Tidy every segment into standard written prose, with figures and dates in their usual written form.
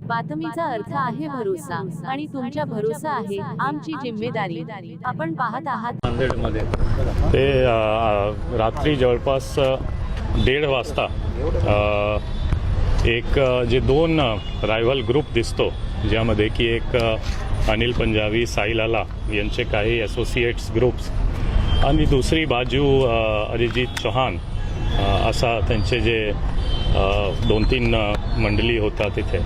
बातमीचा अर्थ आहे भरोसा आणि तुमच्या भरोसा आहे आमची जिम्मेदारी। आपण पाहत आहात नांदेडमध्ये ते रात्री जवळपास 1:30 वाजता एक जे दोन रायव्हल ग्रुप दिसतो, ज्यामध्ये की एक अनिल पंजाबी, साई लाला यांचे काही असोसिएट्स ग्रुप्स आणि दुसरी बाजू अरिजित चौहान असा त्यांचे जे 2-3 मंडळी होता तिथे।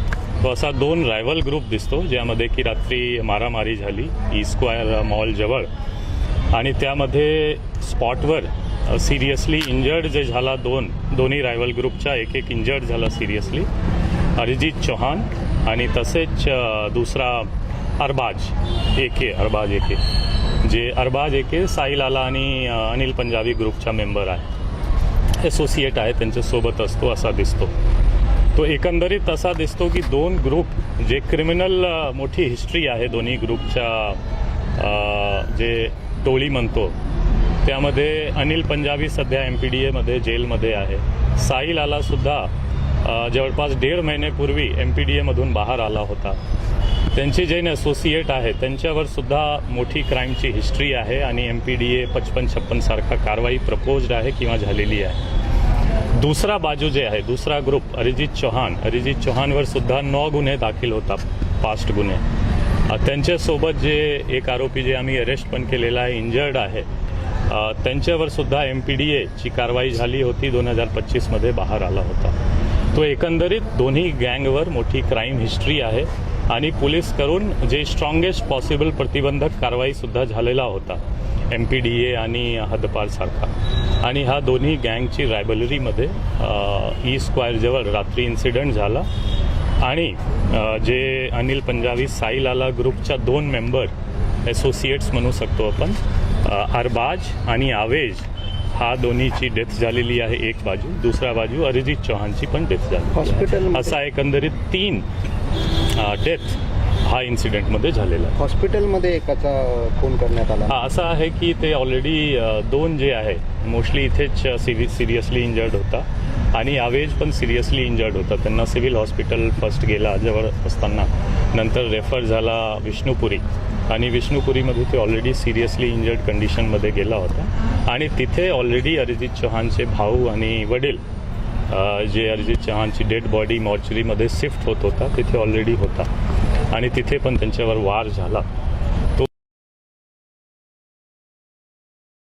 तो असा दोन रायव्हल ग्रुप दिसतो, ज्यामध्ये की रात्री मारामारी झाली ई स्क्वायर मॉल जवळ आणि त्यामध्ये स्पॉटवर सिरियसली इंजर्ड जे झाला दोन्ही रायव्हल ग्रुपच्या एक इंजर्ड झाला सिरियसली, अरिजित चौहान आणि तसेच दुसरा अरबाज एके जे अरबाज एके साई लाला आणि अनिल पंजाबी ग्रुपचा मेंबर आहे, असोसिएट आहे, त्यांच्यासोबत असतो असा दिसतो। तो एकंदरीत असा दिसतो की दोन ग्रुप जे क्रिमिनल मोठी हिस्ट्री आहे दोन्ही ग्रुपच्या, जे टोळी म्हणतो त्यामध्ये अनिल पंजाबी सध्या MPDAमध्ये जेलमध्ये आहे। साई लालासुद्धा जवळपास 1.5 महिन्यापूर्वी MPDAमधून बाहेर आला होता। त्यांचे जे असोसिएट आहे त्यांच्यावर सुद्धा मोठी क्राईमची हिस्ट्री आहे आणि MPDA 55-56 सारखा कारवाई प्रपोज्ड आहे किंवा झालेली आहे। दुसरा बाजू जे आहे, दुसरा ग्रुप अरिजित चौहानवर सुद्धा 9 गुन्हे दाखल होता, पास्ट गुन्हे। त्यांच्यासोबत जे एक आरोपी जे आम्ही अरेस्ट पण केलेला आहे, इंजर्ड आहे, त्यांच्यावर सुद्धा MPDAची कारवाई झाली होती, 2025मध्ये बाहेर आला होता। तो एकंदरीत दोन्ही गँगवर मोठी क्राईम हिस्ट्री आहे आणि पोलीस करून जे स्ट्रॉंगेस्ट पॉसिबल प्रतिबंधक कारवाईसुद्धा झालेला होता MPDA आणि हद्दपार सारखा। आणि ह्या दोन्ही गँगची रायव्हलरीमध्ये ई स्क्वायर जवळ रात्री इन्सिडेंट झाला आणि जे अनिल पंजाबी साई लाला ग्रुपच्या 2 मेंबर असोसिएट्स म्हणू शकतो आपण, अरबाज आणि आवेज, हा दोन्हीची डेथ झालेली आहे एक बाजू, दुसरा बाजू अरिजित चौहानची पण डेथ झाली। हॉस्पिटल असा एकंदरीत 3 डेथ हा इन्सिडेंटमध्ये झालेला आहे। हॉस्पिटलमध्ये एकाचा खून करण्यात आला। असं आहे की ते ऑलरेडी 2 जे आहे मोस्टली इथेच सिरियसली इंजर्ड होता आणि आवेज पण सिरियसली इंजर्ड होता। त्यांना सिव्हिल हॉस्पिटल फर्स्ट गेला जवळ असताना, नंतर रेफर झाला विष्णुपुरी आणि विष्णुपुरीमध्ये ते ऑलरेडी सिरियसली इंजर्ड कंडिशनमध्ये गेला होता आणि तिथे ऑलरेडी अरिजित चौहानचे भाऊ आणि वडील जे अरिजित चौहानची डेड बॉडी मॉर्चरीमध्ये शिफ्ट होत होता तिथे ऑलरेडी होता आणि तिथे पण त्यांच्यावर वार झाला।